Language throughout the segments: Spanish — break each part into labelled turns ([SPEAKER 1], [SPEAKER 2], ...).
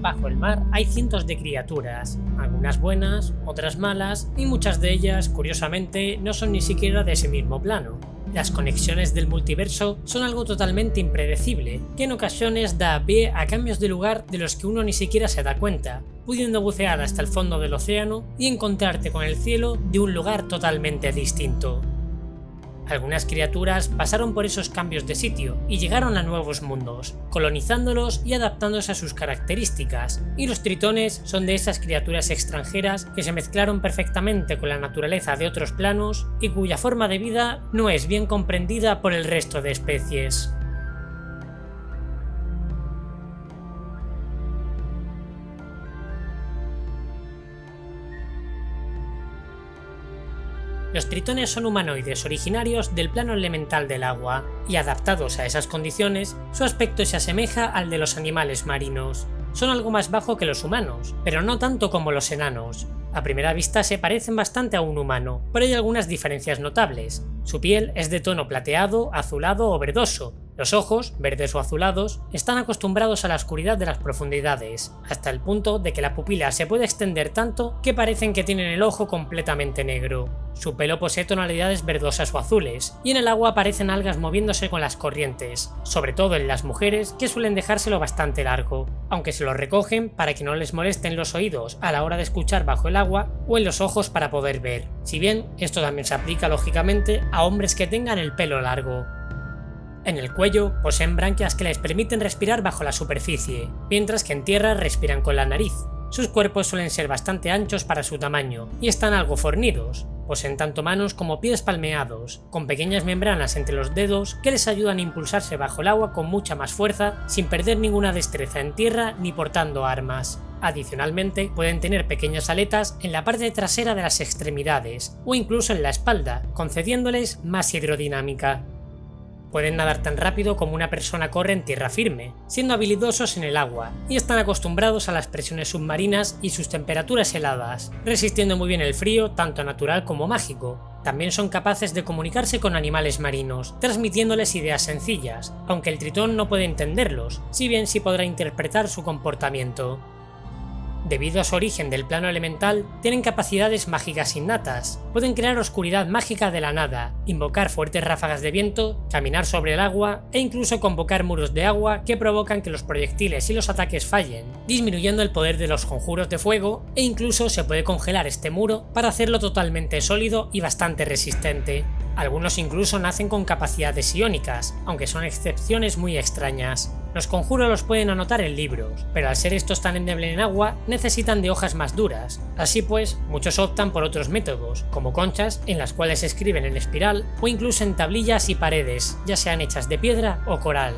[SPEAKER 1] bajo el mar hay cientos de criaturas, algunas buenas, otras malas, y muchas de ellas, curiosamente, no son ni siquiera de ese mismo plano. Las conexiones del multiverso son algo totalmente impredecible, que en ocasiones da pie a cambios de lugar de los que uno ni siquiera se da cuenta, pudiendo bucear hasta el fondo del océano y encontrarte con el cielo de un lugar totalmente distinto. Algunas criaturas pasaron por esos cambios de sitio y llegaron a nuevos mundos, colonizándolos y adaptándose a sus características, y los tritones son de esas criaturas extranjeras que se mezclaron perfectamente con la naturaleza de otros planos y cuya forma de vida no es bien comprendida por el resto de especies. Los tritones son humanoides originarios del plano elemental del agua, y adaptados a esas condiciones, su aspecto se asemeja al de los animales marinos. Son algo más bajo que los humanos, pero no tanto como los enanos. A primera vista se parecen bastante a un humano, pero hay algunas diferencias notables. Su piel es de tono plateado, azulado o verdoso. Los ojos, verdes o azulados, están acostumbrados a la oscuridad de las profundidades, hasta el punto de que la pupila se puede extender tanto que parecen que tienen el ojo completamente negro. Su pelo posee tonalidades verdosas o azules, y en el agua aparecen algas moviéndose con las corrientes, sobre todo en las mujeres, que suelen dejárselo bastante largo, aunque se lo recogen para que no les molesten los oídos a la hora de escuchar bajo el agua o en los ojos para poder ver, si bien esto también se aplica lógicamente a hombres que tengan el pelo largo. En el cuello poseen branquias que les permiten respirar bajo la superficie, mientras que en tierra respiran con la nariz. Sus cuerpos suelen ser bastante anchos para su tamaño y están algo fornidos. Poseen tanto manos como pies palmeados, con pequeñas membranas entre los dedos que les ayudan a impulsarse bajo el agua con mucha más fuerza sin perder ninguna destreza en tierra ni portando armas. Adicionalmente, pueden tener pequeñas aletas en la parte trasera de las extremidades o incluso en la espalda, concediéndoles más hidrodinámica. Pueden nadar tan rápido como una persona corre en tierra firme, siendo habilidosos en el agua, y están acostumbrados a las presiones submarinas y sus temperaturas heladas, resistiendo muy bien el frío tanto natural como mágico. También son capaces de comunicarse con animales marinos, transmitiéndoles ideas sencillas, aunque el tritón no puede entenderlos, si bien sí podrá interpretar su comportamiento. Debido a su origen del plano elemental, tienen capacidades mágicas innatas. Pueden crear oscuridad mágica de la nada, invocar fuertes ráfagas de viento, caminar sobre el agua e incluso convocar muros de agua que provocan que los proyectiles y los ataques fallen, disminuyendo el poder de los conjuros de fuego, e incluso se puede congelar este muro para hacerlo totalmente sólido y bastante resistente. Algunos incluso nacen con capacidades iónicas, aunque son excepciones muy extrañas. Los conjuros los pueden anotar en libros, pero al ser estos tan endebles en agua, necesitan de hojas más duras. Así pues, muchos optan por otros métodos, como conchas en las cuales escriben en espiral o incluso en tablillas y paredes, ya sean hechas de piedra o coral.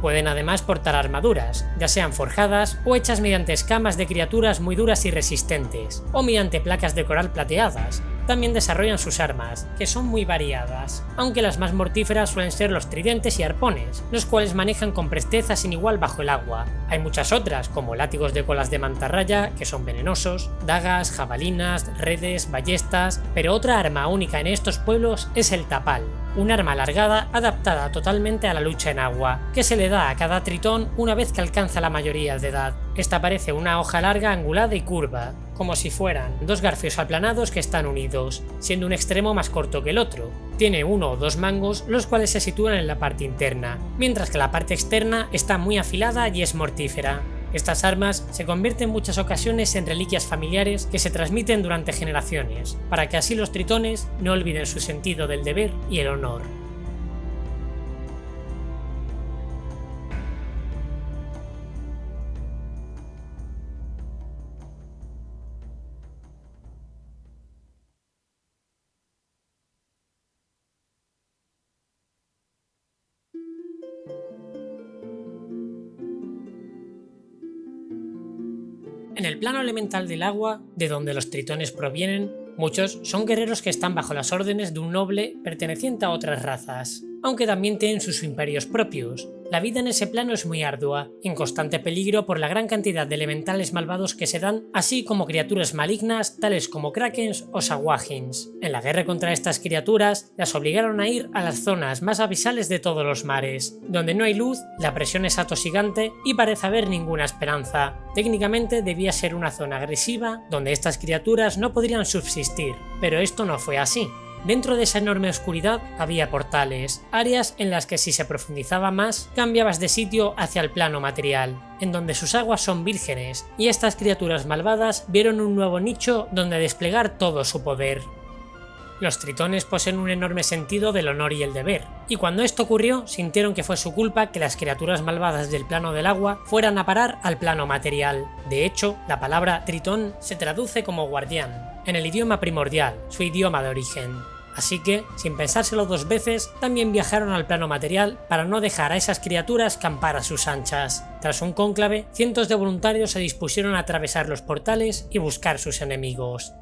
[SPEAKER 1] Pueden además portar armaduras, ya sean forjadas o hechas mediante escamas de criaturas muy duras y resistentes, o mediante placas de coral plateadas. También desarrollan sus armas, que son muy variadas, aunque las más mortíferas suelen ser los tridentes y arpones, los cuales manejan con presteza sin igual bajo el agua. Hay muchas otras, como látigos de colas de mantarraya, que son venenosos, dagas, jabalinas, redes, ballestas, pero otra arma única en estos pueblos es el tapal, un arma alargada adaptada totalmente a la lucha en agua, que se le da a cada tritón una vez que alcanza la mayoría de edad. Esta parece una hoja larga angulada y curva, como si fueran dos garfios aplanados que están unidos, siendo un extremo más corto que el otro. Tiene uno o dos mangos, los cuales se sitúan en la parte interna, mientras que la parte externa está muy afilada y es mortífera. Estas armas se convierten en muchas ocasiones en reliquias familiares que se transmiten durante generaciones, para que así los tritones no olviden su sentido del deber y el honor. En el plano elemental del agua, de donde los tritones provienen, muchos son guerreros que están bajo las órdenes de un noble perteneciente a otras razas. aunque también tienen sus imperios propios. La vida en ese plano es muy ardua, en constante peligro por la gran cantidad de elementales malvados que se dan, así como criaturas malignas tales como krakens o saguahins. En la guerra contra estas criaturas, las obligaron a ir a las zonas más abisales de todos los mares, donde no hay luz, la presión es atosigante y parece haber ninguna esperanza. Técnicamente debía ser una zona agresiva donde estas criaturas no podrían subsistir, pero esto no fue así. Dentro de esa enorme oscuridad había portales, áreas en las que si se profundizaba más, cambiabas de sitio hacia el plano material, en donde sus aguas son vírgenes, y estas criaturas malvadas vieron un nuevo nicho donde desplegar todo su poder. Los tritones poseen un enorme sentido del honor y el deber, y cuando esto ocurrió sintieron que fue su culpa que las criaturas malvadas del plano del agua fueran a parar al plano material. De hecho, la palabra tritón se traduce como guardián, en el idioma primordial, su idioma de origen. Así que, sin pensárselo dos veces, también viajaron al plano material para no dejar a esas criaturas campar a sus anchas. Tras un cónclave, cientos de voluntarios se dispusieron a atravesar los portales y buscar sus enemigos.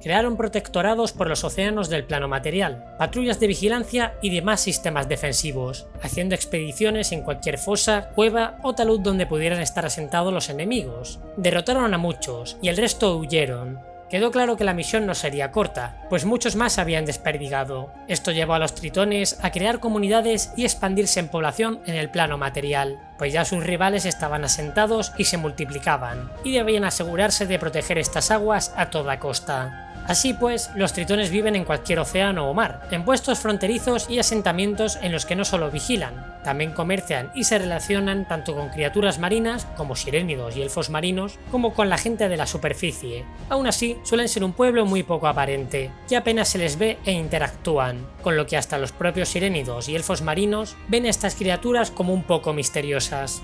[SPEAKER 1] Crearon protectorados por los océanos del plano material, patrullas de vigilancia y demás sistemas defensivos, haciendo expediciones en cualquier fosa, cueva o talud donde pudieran estar asentados los enemigos. Derrotaron a muchos y el resto huyeron. Quedó claro que la misión no sería corta, pues muchos más habían desperdigado. Esto llevó a los tritones a crear comunidades y expandirse en población en el plano material, pues ya sus rivales estaban asentados y se multiplicaban, y debían asegurarse de proteger estas aguas a toda costa. Así pues, los tritones viven en cualquier océano o mar, en puestos fronterizos y asentamientos en los que no solo vigilan, también comercian y se relacionan tanto con criaturas marinas, como sirénidos y elfos marinos, como con la gente de la superficie. Aún así, suelen ser un pueblo muy poco aparente, que apenas se les ve e interactúan, con lo que hasta los propios sirénidos y elfos marinos ven a estas criaturas como un poco misteriosas.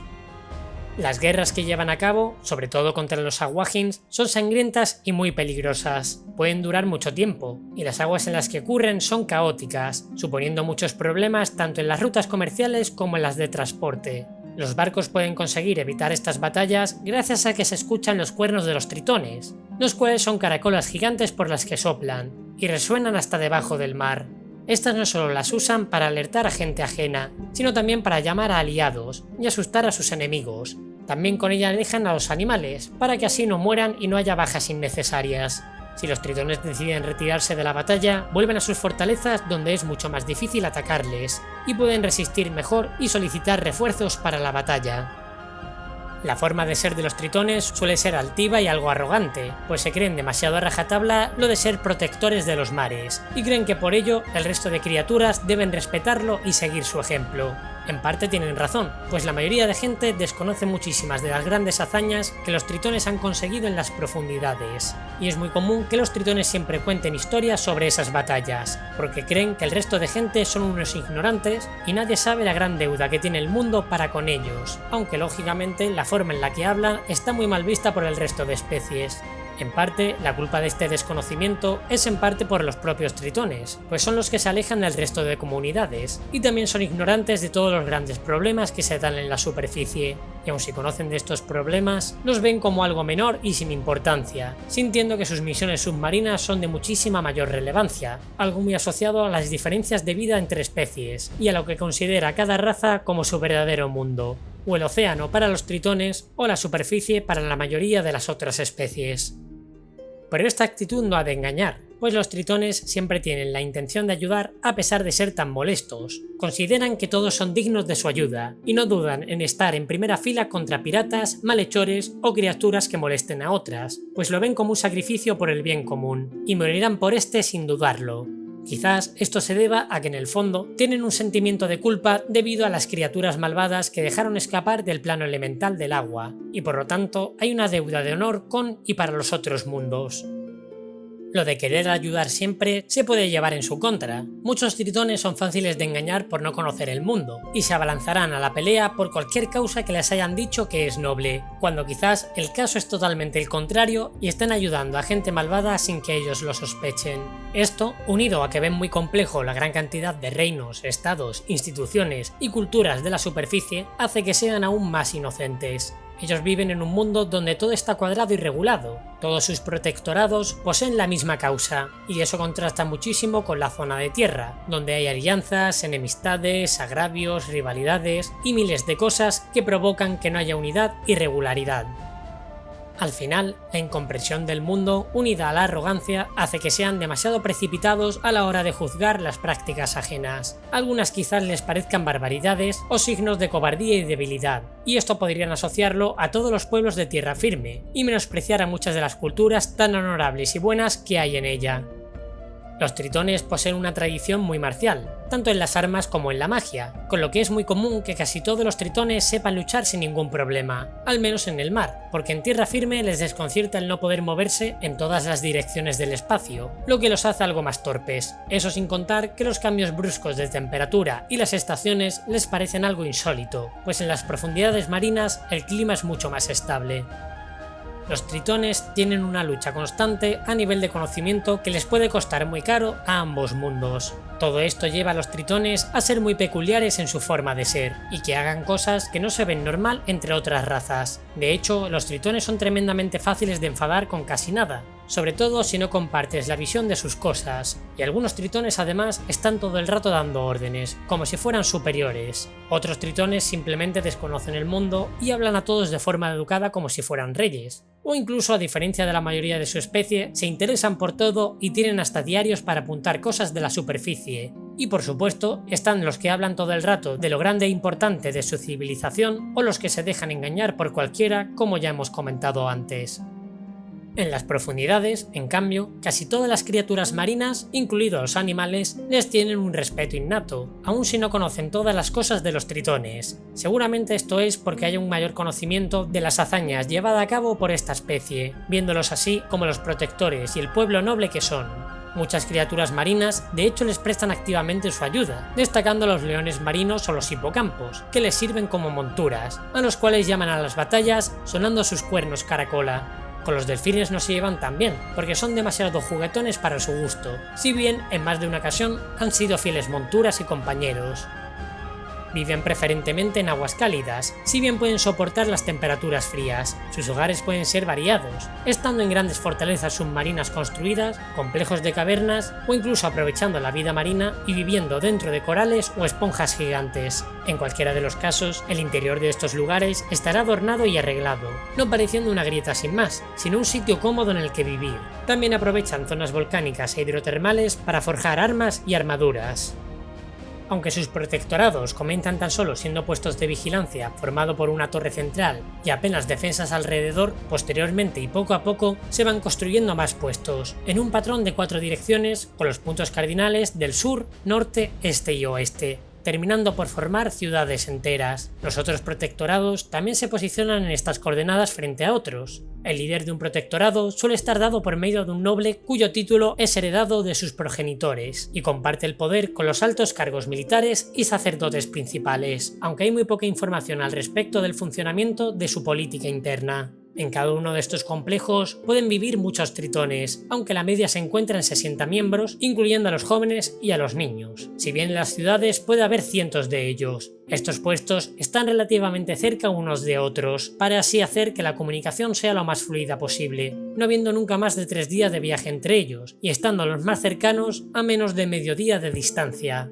[SPEAKER 1] Las guerras que llevan a cabo, sobre todo contra los saguahins, son sangrientas y muy peligrosas. Pueden durar mucho tiempo, y las aguas en las que ocurren son caóticas, suponiendo muchos problemas tanto en las rutas comerciales como en las de transporte. Los barcos pueden conseguir evitar estas batallas gracias a que se escuchan los cuernos de los tritones, los cuales son caracolas gigantes por las que soplan, y resuenan hasta debajo del mar. Estas no solo las usan para alertar a gente ajena, sino también para llamar a aliados y asustar a sus enemigos. También con ella alejan a los animales, para que así no mueran y no haya bajas innecesarias. Si los tritones deciden retirarse de la batalla, vuelven a sus fortalezas donde es mucho más difícil atacarles, y pueden resistir mejor y solicitar refuerzos para la batalla. La forma de ser de los tritones suele ser altiva y algo arrogante, pues se creen demasiado a rajatabla lo de ser protectores de los mares, y creen que por ello el resto de criaturas deben respetarlo y seguir su ejemplo. En parte tienen razón, pues la mayoría de gente desconoce muchísimas de las grandes hazañas que los tritones han conseguido en las profundidades, y es muy común que los tritones siempre cuenten historias sobre esas batallas, porque creen que el resto de gente son unos ignorantes y nadie sabe la gran deuda que tiene el mundo para con ellos, aunque lógicamente la forma en la que hablan está muy mal vista por el resto de especies. En parte, la culpa de este desconocimiento es en parte por los propios tritones, pues son los que se alejan del resto de comunidades, y también son ignorantes de todos los grandes problemas que se dan en la superficie, y aun si conocen de estos problemas, los ven como algo menor y sin importancia, sintiendo que sus misiones submarinas son de muchísima mayor relevancia, algo muy asociado a las diferencias de vida entre especies, y a lo que considera cada raza como su verdadero mundo, o el océano para los tritones o la superficie para la mayoría de las otras especies. Pero esta actitud no ha de engañar, pues los tritones siempre tienen la intención de ayudar a pesar de ser tan molestos. Consideran que todos son dignos de su ayuda, y no dudan en estar en primera fila contra piratas, malhechores o criaturas que molesten a otras, pues lo ven como un sacrificio por el bien común, y morirán por este sin dudarlo. Quizás esto se deba a que en el fondo tienen un sentimiento de culpa debido a las criaturas malvadas que dejaron escapar del plano elemental del agua, y por lo tanto hay una deuda de honor con y para los otros mundos. Lo de querer ayudar siempre se puede llevar en su contra. Muchos tritones son fáciles de engañar por no conocer el mundo, y se abalanzarán a la pelea por cualquier causa que les hayan dicho que es noble, cuando quizás el caso es totalmente el contrario y estén ayudando a gente malvada sin que ellos lo sospechen. Esto, unido a que ven muy complejo la gran cantidad de reinos, estados, instituciones y culturas de la superficie, hace que sean aún más inocentes. Ellos viven en un mundo donde todo está cuadrado y regulado. Todos sus protectorados poseen la misma causa, y eso contrasta muchísimo con la zona de tierra, donde hay alianzas, enemistades, agravios, rivalidades y miles de cosas que provocan que no haya unidad y regularidad. Al final, la incomprensión del mundo, unida a la arrogancia, hace que sean demasiado precipitados a la hora de juzgar las prácticas ajenas. Algunas quizás les parezcan barbaridades o signos de cobardía y debilidad, y esto podrían asociarlo a todos los pueblos de tierra firme, y menospreciar a muchas de las culturas tan honorables y buenas que hay en ella. Los tritones poseen una tradición muy marcial, tanto en las armas como en la magia, con lo que es muy común que casi todos los tritones sepan luchar sin ningún problema, al menos en el mar, porque en tierra firme les desconcierta el no poder moverse en todas las direcciones del espacio, lo que los hace algo más torpes, eso sin contar que los cambios bruscos de temperatura y las estaciones les parecen algo insólito, pues en las profundidades marinas el clima es mucho más estable. Los tritones tienen una lucha constante a nivel de conocimiento que les puede costar muy caro a ambos mundos. Todo esto lleva a los tritones a ser muy peculiares en su forma de ser, y que hagan cosas que no se ven normal entre otras razas. De hecho, los tritones son tremendamente fáciles de enfadar con casi nada, sobre todo si no compartes la visión de sus cosas, y algunos tritones además están todo el rato dando órdenes, como si fueran superiores. Otros tritones simplemente desconocen el mundo y hablan a todos de forma educada como si fueran reyes. O incluso, a diferencia de la mayoría de su especie, se interesan por todo y tienen hasta diarios para apuntar cosas de la superficie. Y por supuesto, están los que hablan todo el rato de lo grande e importante de su civilización o los que se dejan engañar por cualquiera, como ya hemos comentado antes. En las profundidades, en cambio, casi todas las criaturas marinas, incluidos los animales, les tienen un respeto innato, aun si no conocen todas las cosas de los tritones. Seguramente esto es porque hay un mayor conocimiento de las hazañas llevadas a cabo por esta especie, viéndolos así como los protectores y el pueblo noble que son. Muchas criaturas marinas de hecho les prestan activamente su ayuda, destacando los leones marinos o los hipocampos, que les sirven como monturas, a los cuales llaman a las batallas sonando sus cuernos caracola. Con los delfines no se llevan tan bien, porque son demasiado juguetones para su gusto, si bien en más de una ocasión han sido fieles monturas y compañeros. Viven preferentemente en aguas cálidas, si bien pueden soportar las temperaturas frías. Sus hogares pueden ser variados, estando en grandes fortalezas submarinas construidas, complejos de cavernas o incluso aprovechando la vida marina y viviendo dentro de corales o esponjas gigantes. En cualquiera de los casos, el interior de estos lugares estará adornado y arreglado, no pareciendo una grieta sin más, sino un sitio cómodo en el que vivir. También aprovechan zonas volcánicas e hidrotermales para forjar armas y armaduras. Aunque sus protectorados comienzan tan solo siendo puestos de vigilancia formado por una torre central y apenas defensas alrededor, posteriormente y poco a poco se van construyendo más puestos, en un patrón de 4 direcciones con los puntos cardinales del sur, norte, este y oeste, terminando por formar ciudades enteras. Los otros protectorados también se posicionan en estas coordenadas frente a otros. El líder de un protectorado suele estar dado por medio de un noble cuyo título es heredado de sus progenitores, y comparte el poder con los altos cargos militares y sacerdotes principales, aunque hay muy poca información al respecto del funcionamiento de su política interna. En cada uno de estos complejos pueden vivir muchos tritones, aunque la media se encuentra en 60 miembros, incluyendo a los jóvenes y a los niños. Si bien en las ciudades puede haber cientos de ellos. Estos puestos están relativamente cerca unos de otros, para así hacer que la comunicación sea lo más fluida posible, no habiendo nunca más de 3 días de viaje entre ellos, y estando los más cercanos a menos de mediodía de distancia.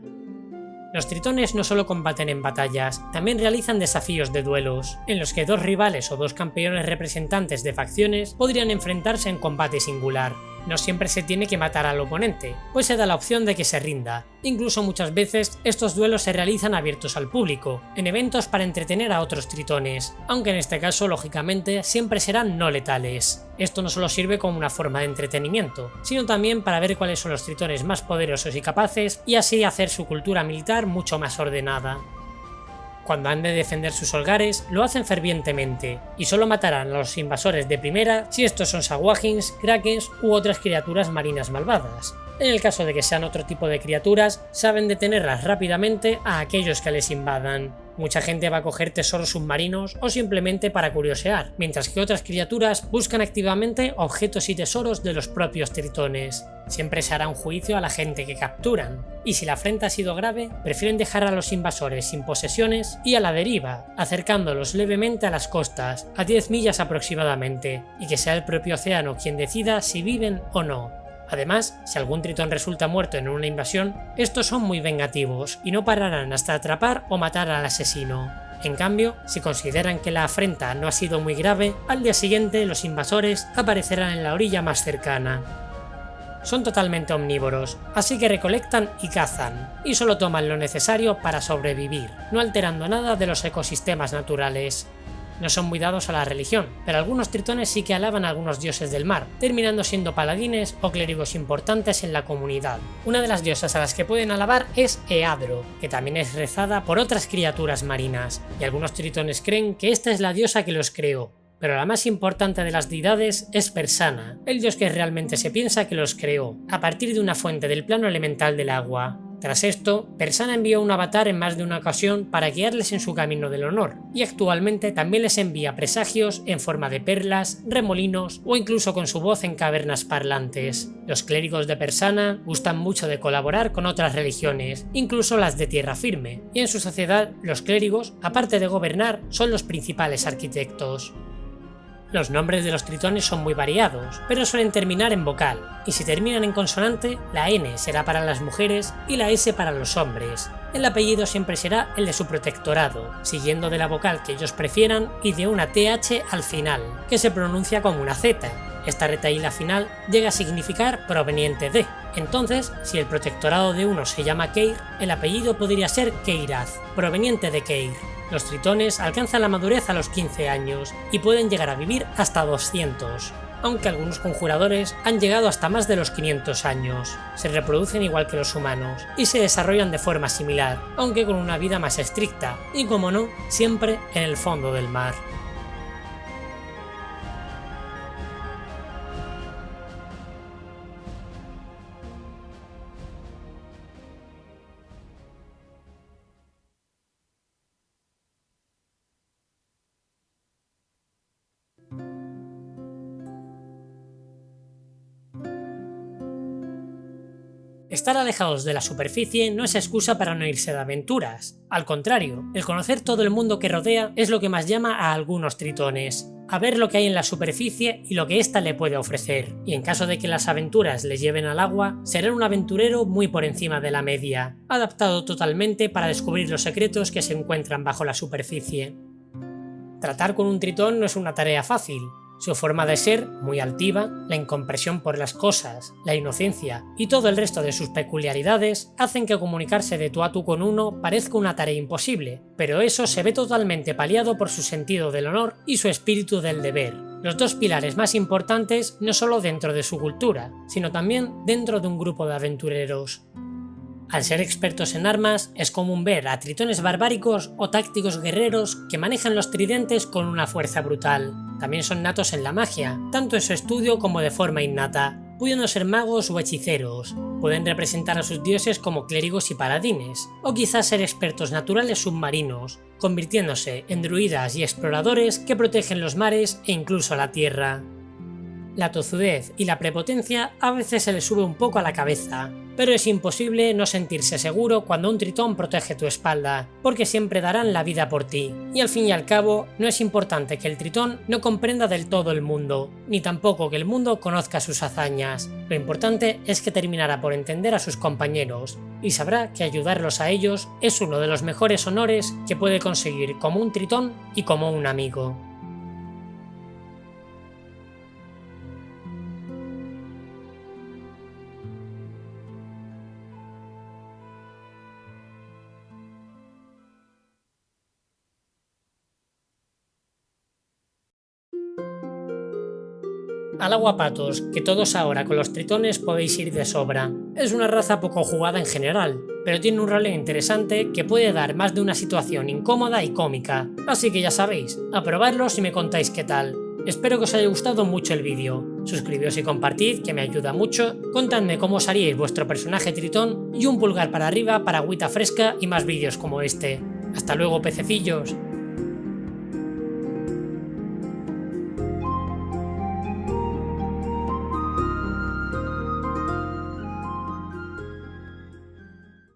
[SPEAKER 1] Los tritones no solo combaten en batallas, también realizan desafíos de duelos, en los que 2 rivales o 2 campeones representantes de facciones podrían enfrentarse en combate singular. No siempre se tiene que matar al oponente, pues se da la opción de que se rinda. Incluso muchas veces estos duelos se realizan abiertos al público, en eventos para entretener a otros tritones, aunque en este caso lógicamente siempre serán no letales. Esto no solo sirve como una forma de entretenimiento, sino también para ver cuáles son los tritones más poderosos y capaces, y así hacer su cultura militar mucho más ordenada. Cuando han de defender sus hogares, lo hacen fervientemente, y solo matarán a los invasores de primera si estos son saguajins, krakens u otras criaturas marinas malvadas. En el caso de que sean otro tipo de criaturas, saben detenerlas rápidamente a aquellos que les invadan. Mucha gente va a coger tesoros submarinos o simplemente para curiosear, mientras que otras criaturas buscan activamente objetos y tesoros de los propios tritones. Siempre se hará un juicio a la gente que capturan, y si la afrenta ha sido grave, prefieren dejar a los invasores sin posesiones y a la deriva, acercándolos levemente a las costas, a 10 millas aproximadamente, y que sea el propio océano quien decida si viven o no. Además, si algún tritón resulta muerto en una invasión, estos son muy vengativos y no pararán hasta atrapar o matar al asesino. En cambio, si consideran que la afrenta no ha sido muy grave, al día siguiente los invasores aparecerán en la orilla más cercana. Son totalmente omnívoros, así que recolectan y cazan, y solo toman lo necesario para sobrevivir, no alterando nada de los ecosistemas naturales. No son muy dados a la religión, pero algunos tritones sí que alaban a algunos dioses del mar, terminando siendo paladines o clérigos importantes en la comunidad. Una de las diosas a las que pueden alabar es Eadro, que también es rezada por otras criaturas marinas, y algunos tritones creen que esta es la diosa que los creó. Pero la más importante de las deidades es Persana, el dios que realmente se piensa que los creó, a partir de una fuente del plano elemental del agua. Tras esto, Persana envió un avatar en más de una ocasión para guiarles en su camino del honor, y actualmente también les envía presagios en forma de perlas, remolinos o incluso con su voz en cavernas parlantes. Los clérigos de Persana gustan mucho de colaborar con otras religiones, incluso las de tierra firme, y en su sociedad los clérigos, aparte de gobernar, son los principales arquitectos. Los nombres de los tritones son muy variados, pero suelen terminar en vocal, y si terminan en consonante, la N será para las mujeres y la S para los hombres. El apellido siempre será el de su protectorado, siguiendo de la vocal que ellos prefieran y de una TH al final, que se pronuncia como una Z. Esta retahíla final llega a significar proveniente de. Entonces, si el protectorado de uno se llama Keir, el apellido podría ser Keiraz, proveniente de Keir. Los tritones alcanzan la madurez a los 15 años y pueden llegar a vivir hasta 200, aunque algunos conjuradores han llegado hasta más de los 500 años. Se reproducen igual que los humanos y se desarrollan de forma similar, aunque con una vida más estricta y, como no, siempre en el fondo del mar. Estar alejados de la superficie no es excusa para no irse de aventuras. Al contrario, el conocer todo el mundo que rodea es lo que más llama a algunos tritones, a ver lo que hay en la superficie y lo que ésta le puede ofrecer, y en caso de que las aventuras les lleven al agua, será un aventurero muy por encima de la media, adaptado totalmente para descubrir los secretos que se encuentran bajo la superficie. Tratar con un tritón no es una tarea fácil. Su forma de ser, muy altiva, la incompresión por las cosas, la inocencia y todo el resto de sus peculiaridades hacen que comunicarse de tú a tú con uno parezca una tarea imposible, pero eso se ve totalmente paliado por su sentido del honor y su espíritu del deber, los dos pilares más importantes no solo dentro de su cultura, sino también dentro de un grupo de aventureros. Al ser expertos en armas, es común ver a tritones barbáricos o tácticos guerreros que manejan los tridentes con una fuerza brutal. También son natos en la magia, tanto en su estudio como de forma innata, pudiendo ser magos o hechiceros. Pueden representar a sus dioses como clérigos y paladines, o quizás ser expertos naturales submarinos, convirtiéndose en druidas y exploradores que protegen los mares e incluso la tierra. La tozudez y la prepotencia a veces se les sube un poco a la cabeza, pero es imposible no sentirse seguro cuando un tritón protege tu espalda, porque siempre darán la vida por ti, y al fin y al cabo no es importante que el tritón no comprenda del todo el mundo, ni tampoco que el mundo conozca sus hazañas. Lo importante es que terminará por entender a sus compañeros, y sabrá que ayudarlos a ellos es uno de los mejores honores que puede conseguir como un tritón y como un amigo. Al agua patos, que todos ahora con los tritones podéis ir de sobra. Es una raza poco jugada en general, pero tiene un roleo interesante que puede dar más de una situación incómoda y cómica. Así que ya sabéis, a probarlos y me contáis qué tal. Espero que os haya gustado mucho el vídeo. Suscribíos y compartid, que me ayuda mucho. Contadme cómo os haríais vuestro personaje tritón y un pulgar para arriba para agüita fresca y más vídeos como este. ¡Hasta luego, pececillos!